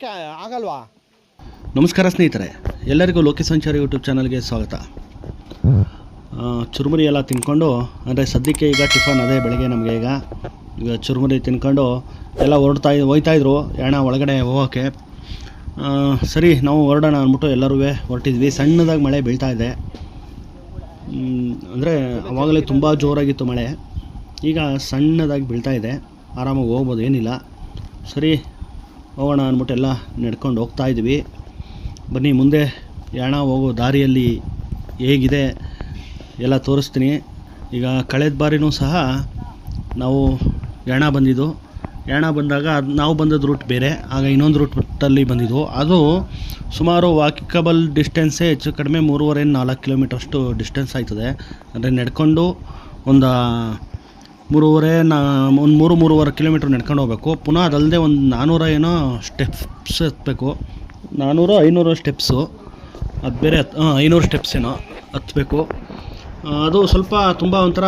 ಯಾಕೆ ಆಗಲ್ವಾ? ನಮಸ್ಕಾರ ಸ್ನೇಹಿತರೆ, ಎಲ್ಲರಿಗೂ ಲೋಕಿ ಸಂಚಾರಿ ಯೂಟ್ಯೂಬ್ ಚಾನಲ್ಗೆ ಸ್ವಾಗತ. ಚುರುಮುರಿ ಎಲ್ಲ ತಿನ್ಕೊಂಡು, ಅಂದರೆ ಸದ್ಯಕ್ಕೆ ಈಗ ಟಿಫನ್ ಅದೇ ಬೆಳಗ್ಗೆ ನಮಗೆ ಈಗ ಚುರುಮುರಿ ತಿನ್ಕೊಂಡು ಎಲ್ಲ ಹೋಯ್ತಾಯಿದ್ರು ಯಾಣ ಒಳಗಡೆ ಹೋಗೋಕ್ಕೆ. ಸರಿ ನಾವು ಹೊರಡೋಣ ಅಂದ್ಬಿಟ್ಟು ಎಲ್ಲರೂ ಹೊರಟಿದ್ವಿ. ಸಣ್ಣದಾಗಿ ಮಳೆ ಬೀಳ್ತಾ ಇದೆ. ಅಂದರೆ ಆವಾಗಲೇ ತುಂಬ ಜೋರಾಗಿತ್ತು ಮಳೆ, ಈಗ ಸಣ್ಣದಾಗಿ ಬೀಳ್ತಾ ಇದೆ. ಆರಾಮಾಗಿ ಹೋಗ್ಬೋದು, ಏನಿಲ್ಲ. ಸರಿ ಹೋಗೋಣ ಅಂದ್ಬಿಟ್ಟು ಎಲ್ಲ ನಡ್ಕೊಂಡು ಹೋಗ್ತಾಯಿದ್ವಿ. ಬನ್ನಿ ಮುಂದೆ ಯಾಣ ಹೋಗೋ ದಾರಿಯಲ್ಲಿ ಹೇಗಿದೆ ಎಲ್ಲ ತೋರಿಸ್ತೀನಿ. ಈಗ ಕಳೆದ ಬಾರಿನೂ ಸಹ ನಾವು ಯಾಣ ಬಂದಿದ್ದು. ಯಾಣ ಬಂದಾಗ ನಾವು ಬಂದದ್ದು ರೂಟ್ ಬೇರೆ, ಆಗ ಇನ್ನೊಂದು ರೂಟಲ್ಲಿ ಬಂದಿದ್ದು. ಅದು ಸುಮಾರು ವಾಕಬಲ್ ಡಿಸ್ಟೆನ್ಸೇ ಹೆಚ್ಚು ಕಡಿಮೆ 3.5-4 ಕಿಲೋಮೀಟ್ರಷ್ಟು ಡಿಸ್ಟೆನ್ಸ್ ಆಯ್ತದೆ. ಅಂದರೆ ನಡ್ಕೊಂಡು ಒಂದು 3.5 ಕಿಲೋಮೀಟ್ರ್ ನಡ್ಕೊಂಡು ಹೋಗ್ಬೇಕು. ಪುನಃ ಅದಲ್ಲದೆ ಒಂದು 400 ಏನೋ ಸ್ಟೆಪ್ಸ್ ಹತ್ತಬೇಕು. 400-500 ಸ್ಟೆಪ್ಸು, ಅದು ಬೇರೆ 500 ಸ್ಟೆಪ್ಸ್ ಏನೋ ಹತ್ತಬೇಕು. ಅದು ಸ್ವಲ್ಪ ತುಂಬ ಒಂಥರ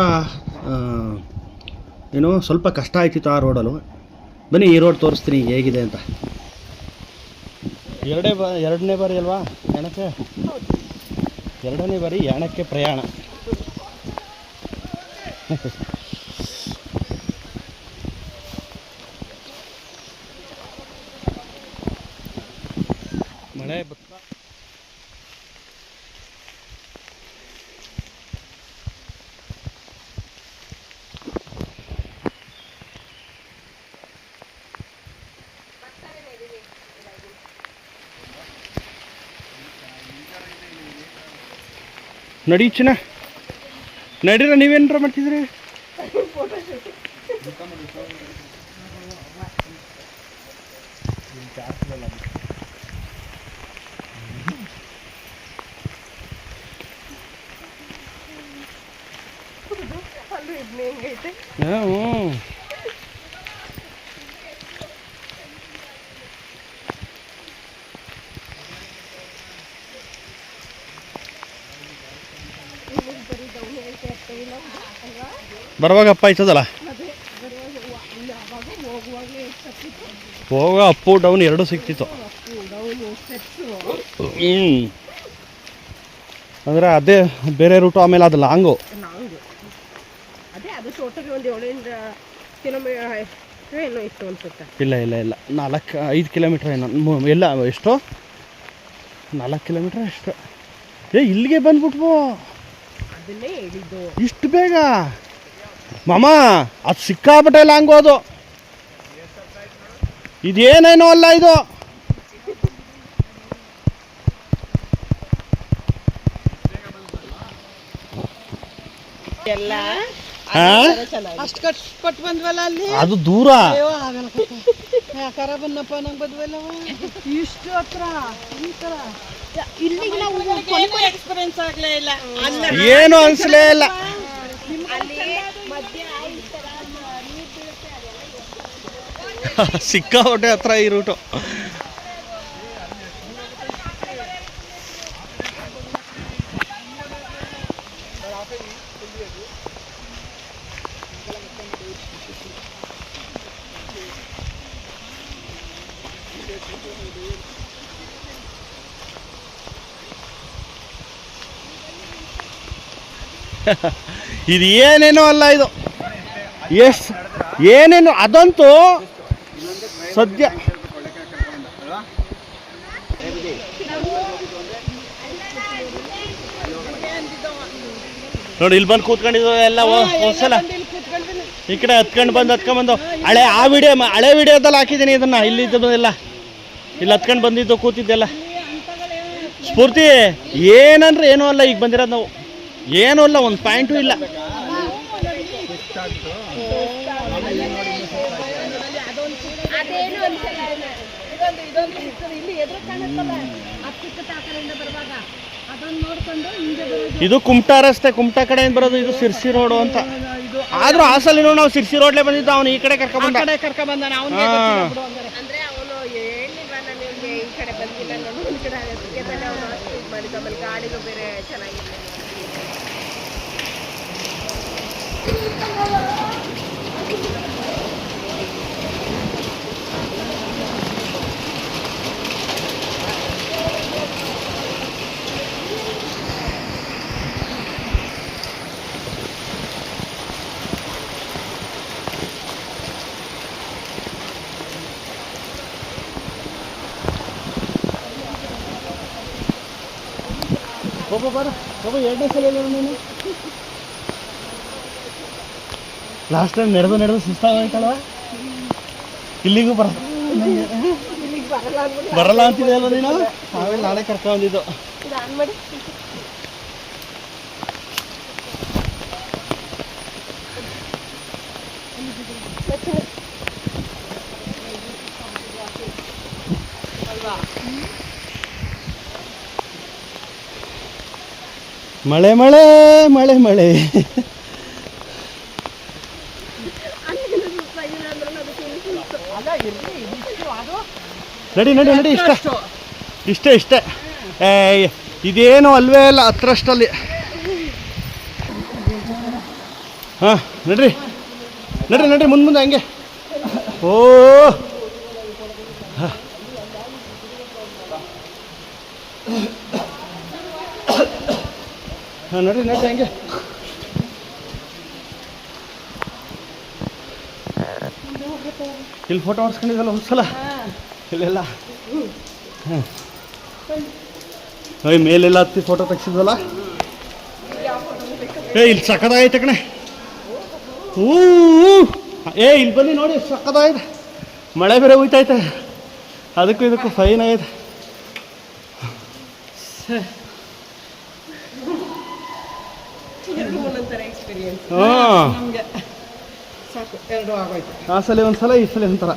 ಏನೋ ಸ್ವಲ್ಪ ಕಷ್ಟ ಆಯ್ತಿತ್ತು ಆ ರೋಡಲ್ಲೂ. ಬನ್ನಿ ಈ ರೋಡ್ ತೋರಿಸ್ತೀನಿ ಹೇಗಿದೆ ಅಂತ. ಎರಡನೇ ಬಾರಿ ಅಲ್ವಾ ಯಾಣಕ್ಕೆ? ಎರಡನೇ ಬಾರಿ ಯಾಣಕ್ಕೆ ಪ್ರಯಾಣ. ಮಳೆ ನಡೀಚಿನ ನಡೀರ. ನೀವೇನಾರ ಮಾಡ್ತಿದ್ರಿ? ಬರುವಾಗ ಅಪ್ಪ ಆಯ್ತದಲ್ಲ, ಹೋಗ ಅಪ್ಪು ಡೌನ್ ಎರಡೂ ಸಿಕ್ತಿತ್ತು. ಅಂದರೆ ಅದೇ ಬೇರೆ ರೂಟು, ಆಮೇಲೆ ಅದು ಲಾಂಗು. ಇಲ್ಲ 4-5 ಕಿಲೋಮೀಟ್ರ್ ಏನೋ ಎಲ್ಲ. ಎಷ್ಟು 4 ಕಿಲೋಮೀಟ್ರ್ ಎಷ್ಟು? ಇಲ್ಲಿಗೆ ಬಂದ್ಬಿಟ್ವು ಇಷ್ಟು ಬೇಗ ಮಾಮ. ಅದು ಸಿಕ್ಕಾಪಟ್ಟೆ ಲಾಂಗು. ಅದು ಇದೇನೇನೋ ಅಲ್ಲ ಇದು. ಅದು ದೂರ. ಇಷ್ಟು ಹತ್ರ ಏನು ಅನ್ಸಲೇ ಇಲ್ಲ. ಸಿಕ್ಕಾಪಟ್ಟೆ ಹತ್ರ ಈ ರೂಟು. ಇದು ಏನೇನೋ ಅಲ್ಲ ಇದು. ಏನೇನು ಅದಂತೂ ಸದ್ಯ ನೋಡಿ. ಇಲ್ಲಿ ಬಂದು ಕೂತ್ಕೊಂಡಿದ್ದು ಎಲ್ಲ ಒಂದ್ಸಲ ಈ ಕಡೆ ಹತ್ಕೊಂಡು ಹಳೆ ವಿಡಿಯೋದಲ್ಲಿ ಹಾಕಿದ್ದೀನಿ ಇದನ್ನ. ಇಲ್ಲಿದ್ದಲ್ಲ, ಇಲ್ಲಿ ಹತ್ಕೊಂಡು ಬಂದಿದ್ದು ಕೂತಿದ್ದೆಲ್ಲ ಸ್ಫೂರ್ತಿ. ಏನಂದ್ರೆ ಏನೂ ಅಲ್ಲ, ಈಗ ಬಂದಿರೋದು ನಾವು. ಏನೂ ಅಲ್ಲ, ಒಂದು ಪಾಯಿಂಟು ಇಲ್ಲ. ಇದು ಕುಮಟಾ ರಸ್ತೆ, ಕುಮಟಾ ಕಡೆಯಿಂದ ಬರೋದು. ಇದು ಸಿರ್ಸಿ ರೋಡು ಅಂತ. ಆದ್ರೂ ಆ ಸಲ ನಾವು ಸಿರ್ಸಿ ರೋಡ್ಲೆ ಬಂದಿದ್ದು. ಅವನು ಈ ಕಡೆ ಕರ್ಕೊಂಡ್ಬಂದ. ಒಬ್ಬ ಬರ ಒಬ್ಬ 2ನೇ ಸಲ ಇಲ್ಲ ನೀನು. ಲಾಸ್ಟ್ ಟೈಮ್ ನಡೆದು ಸುಸ್ತಾಗೋಯ್ತಲ್ವ, ಇಲ್ಲಿಗೂ ಬರಲ್ಲ ಅಂತಿದೆ ಅಲ್ವ ನೀನು. ಆಮೇಲೆ ನಾಳೆ ಕರ್ಕೊಂಡಿದ್ದು. ಮಳೆ ಮಳೆ ಮಳೆ ಮಳೆ. ನಡಿ ನಡಿ ನಡಿ. ಇಷ್ಟೇ ಇದೇನು ಅಲ್ವೇ ಅಲ್ಲ ಹತ್ರಷ್ಟಲ್ಲಿ. ಹಾಂ ನಡ್ರಿ ಮುಂದೆ ಹಂಗೆ. ಓ ಹಾಂ ನಡ್ರಿ ಹಂಗೆ. ಇಲ್ಲಿ ಫೋಟೋ ಹೊಡ್ಸ್ಕೊಂಡಿದ್ದಲ್ಲ ಒಂದ್ಸಲ ಇಲ್ಲೆಲ್ಲ. ಹಾಂ ಮೇಲೆಲ್ಲ ಹತ್ತಿ ಫೋಟೋ ತೆಗ್ಸಿದ್ವಲ್ಲ. ಇಲ್ಲಿ ಸಕ್ಕದಾಗೈತೆ ಕಣೆ. ಇಲ್ಲಿ ಬನ್ನಿ ನೋಡಿ, ಸಕ್ಕದಾಗೈತೆ. ಮಳೆ ಬೇರೆ ಹೋಯ್ತೈತೆ, ಅದಕ್ಕೂ ಇದಕ್ಕೂ ಫೈನ್ ಆಗೈತೆ. ಹಾಂ ಆ ಸಲ ಒಂದ್ಸಲ ಈ ಸಲ ಒಂಥರ.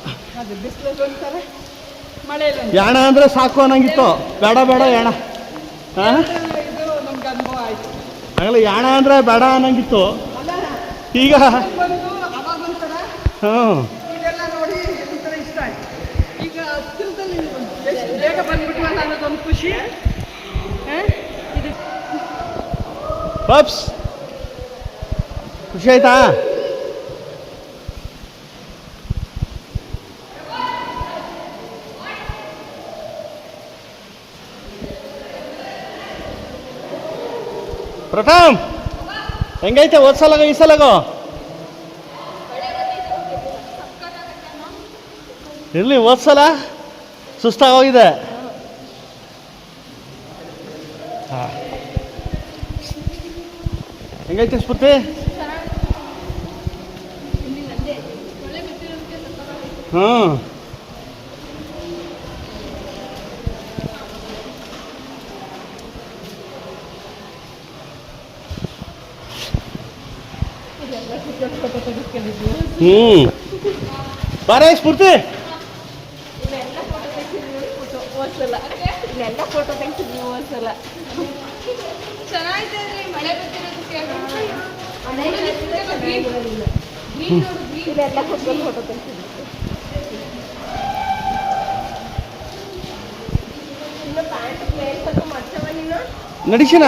ಯಾಣ ಅಂದರೆ ಸಾಕು ಅನ್ನಂಗಿತ್ತು. ಬೇಡ ಯಾಣ. ಹಾಂ ಆಗಲ್ಲ, ಯಾಣ ಅಂದರೆ ಬೇಡ ಅನ್ನಂಗಿತ್ತು. ಈಗ ಹಾಂ ಪಪ್ಸ್ ಖುಷಿ ಆಯ್ತಾ? ಪ್ರಥಮ್ ಹೆಂಗೈತೆ ಓದ್ಸಲಾಗೋ ಈ ಸಲಾಗೋ? ಇರಲಿ, ಓದ್ಸಲ ಸುಸ್ತಾಗೋಗಿದೆ. ಹಾಂ ಹೆಂಗೈತೆ ಸ್ಫೂರ್ತಿ? ಹಾಂ ಬಾರೇ ಸ್ಫೂರ್ತಿ. ಫೋಟೋ ತೆಗ್ಸಿದ್ವಿ ಓದ್ಸಲ. ಚೆನ್ನಾಗಿದೆ ಮಳೆ ಬರ್ತಿರೋದಕ್ಕೆ. ಇಲ್ಲೆಲ್ಲ ಕೂತ್ಕೊಂಡು ಫೋಟೋ ತೆಗ್ಸಿದ್ವಿ. ಇನ್ನು ಪ್ಯಾಂಟ್ ಪ್ಲೇಸ್ ಸ್ವಲ್ಪ ಮಾಡ್ಸವ ನೀನು. ನಡಿಸಿನ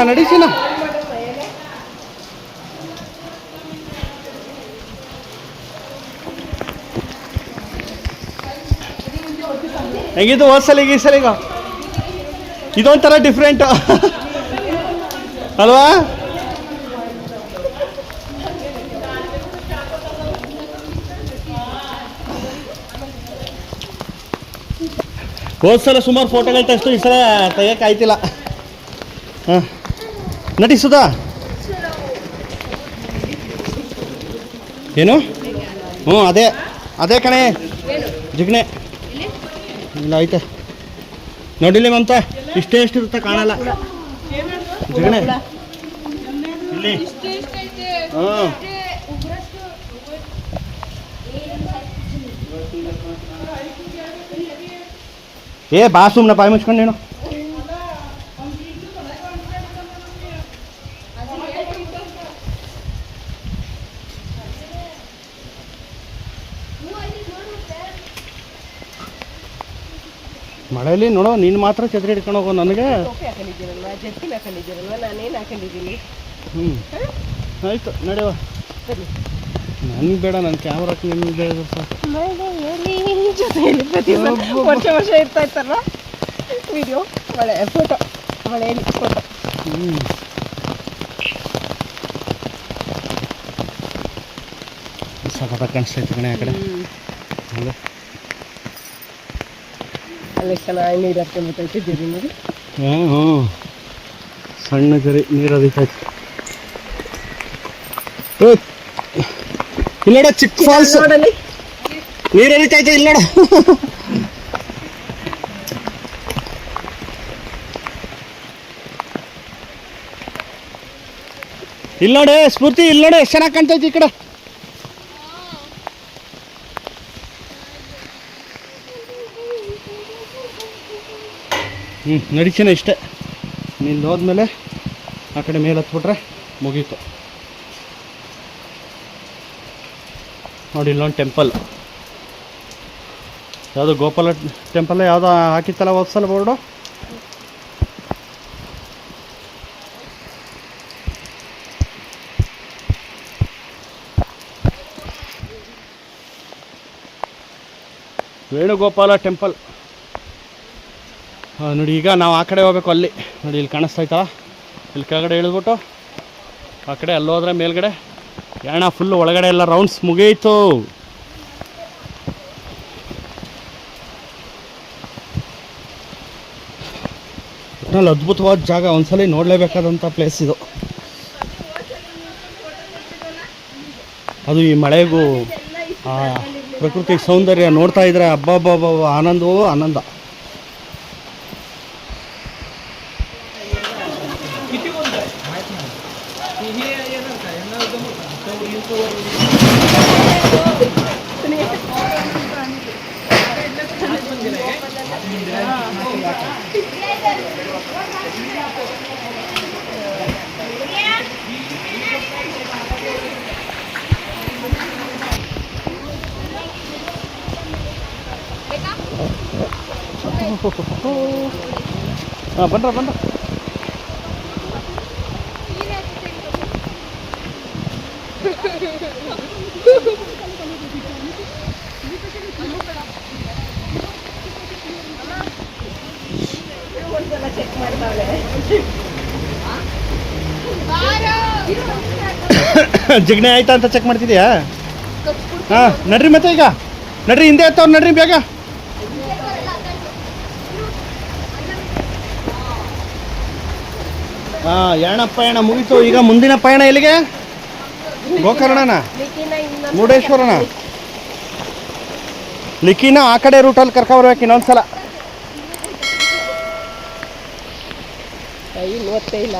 ಹೆಂಗಿದ್ದು ಓದ್ಸಲ ಈ ಸಲ? ಈಗ ಇದೊಂಥರ ಡಿಫ್ರೆಂಟ್ ಅಲ್ವಾ? ಹೋದ್ಸಲ ಸುಮಾರು ಫೋಟೋಗಳು ತೆಗೆದು ಈ ಸಲ ತೆಗಿಯಕ್ಕೆ ಆಯ್ತಿಲ್ಲ. ಹಾಂ ನಟಿಸುದಾ ಏನು? ಹ್ಞೂ ಅದೇ ಕಣೆ ಜಿಗ್ನೆ ಇಲ್ಲ ಐತೆ ನೋಡಿಲಿ ಮಮತ. ಎಷ್ಟಿರುತ್ತೆ ಕಾಣಲ್ಲ ಜಿಗ್ನೆ ಇಲ್ಲಿ. ಹಾಂ ಬಾ ಸುಮ್ಮನೆ ಬಾಯಿ ಮುಚ್ಕೊಂಡು ನೀನು. ಮಳೆಯಲ್ಲಿ ನೋಡೋ ನೀನು ಮಾತ್ರ ಛತ್ರಿ ಹಿಡ್ಕೊಂಡು ಹೋಗೋ. ನನಗೆ ಆಯ್ತು ನಡೆಯುವ. ನನಗೆ ಬೇಡ, ನನ್ನ ಕ್ಯಾಮ್ರಾ ನಿಮ್ಗೆ ವರ್ಷ ಇರ್ತಾ ಇತ್ತಲ್ಲ ವಿಡಿಯೋ ಮಳೆ ಫೋಟೋ ಮಳೆಯಲ್ಲಿ ಫೋಟೋ. ಸಖತ್ತಾಗಿ ಕಾಣಿಸ್ತೈತೆ ಕಣೆ ಆ ಕಡೆ. ಹೌದಾ? ಅಲ್ಲಿ ಚೆನ್ನಾಗಿ ನೀರು ಹಾಕ್ಕೊಂಡ್ಬಿಟ್ಟೈತೆ ಜರಿ ನೋಡಿ. ಹ್ಞೂ ಸಣ್ಣ ಗರಿ ನೀರು ಹರಿತೈತೆ. ಇಲ್ಲೋಡ ಚಿಕ್ಕ ಫಾಲ್ಸ್ ನೋಡಲಿ ನೀರು ಹರಿತೈತೆ ಇಲ್ಲೋಡ. ಇಲ್ಲೋಡೆ ಸ್ಫೂರ್ತಿ, ಇಲ್ಲೋಡೆ ಎಷ್ಟು ಚೆನ್ನಾಗಿ ಕಾಣ್ತೈತಿ ಈ ಕಡೆ. ನಡಿಚೇನೆ ಇಷ್ಟೇ. ನಿಂದು ಹೋದ್ಮೇಲೆ ಆ ಕಡೆ ಮೇಲೆ ಹತ್ಬಿಟ್ರೆ ಮುಗೀತು. ನೋಡಿ ಇಲ್ಲೊಂದು ಟೆಂಪಲ್, ಯಾವುದು ಗೋಪಾಲ ಟೆಂಪಲ್ ಯಾವುದೋ ಹಾಕಿತ್ತಲ್ಲ ಹೋದ್ಸಲ ಬೋರ್ಡು. ವೇಣುಗೋಪಾಲ ಟೆಂಪಲ್. ನೋಡಿ ಈಗ ನಾವು ಆ ಕಡೆ ಹೋಗ್ಬೇಕು. ಅಲ್ಲಿ ನೋಡಿ ಇಲ್ಲಿ ಕಾಣಿಸ್ತಾಯ್ತಾ, ಇಲ್ಲಿ ಕೆಳಗಡೆ ಇಳಿದ್ಬಿಟ್ಟು ಆ ಕಡೆ ಅಲ್ಲಿ ಹೋದ್ರೆ ಮೇಲ್ಗಡೆ ಯಾಣ ಫುಲ್ಲು ಒಳಗಡೆ ಎಲ್ಲ ರೌಂಡ್ಸ್ ಮುಗಿಯಿತು. ಒಟ್ಟಿನಲ್ಲಿ ಅದ್ಭುತವಾದ ಜಾಗ, ಒಂದ್ಸಲ ನೋಡಲೇಬೇಕಾದಂಥ ಪ್ಲೇಸ್ ಇದು. ಅದು ಈ ಮಳೆಗೂ ಆ ಪ್ರಕೃತಿ ಸೌಂದರ್ಯ ನೋಡ್ತಾ ಇದ್ರೆ ಹಬ್ಬ ಆನಂದವೋ ಆನಂದ. ಹಾಂ ಬನ್ರ ಚೆಕ್ ಮಾಡ್ತಾಳೆ. ಜಿಗ್ಣೆ ಆಯ್ತಾ ಅಂತ ಚೆಕ್ ಮಾಡ್ತಿದ್ಯಾ? ಹಾಂ ನಡ್ರಿ, ಮತ್ತೆ ಈಗ ನಡ್ರಿ, ಹಿಂದೆ ಎತ್ತವ್ರು ನಡ್ರಿ ಬೇಗ. ಹಾಂ ಯಾಣ ಪಯಣ ಮುಗೀತು. ಈಗ ಮುಂದಿನ ಪಯಣ ಎಲ್ಲಿಗೆ? ಗೋಕರ್ಣನ, ಮುರುಡೇಶ್ವರನ, ಲಿಕ್ಕಿನ ಆ ಕಡೆ ರೂಟಲ್ಲಿ ಕರ್ಕೊಬರ್ಬೇಕು ಇನ್ನೊಂದ್ಸಲ. ಕೈ ನೋಡ್ತೇ ಇಲ್ಲ.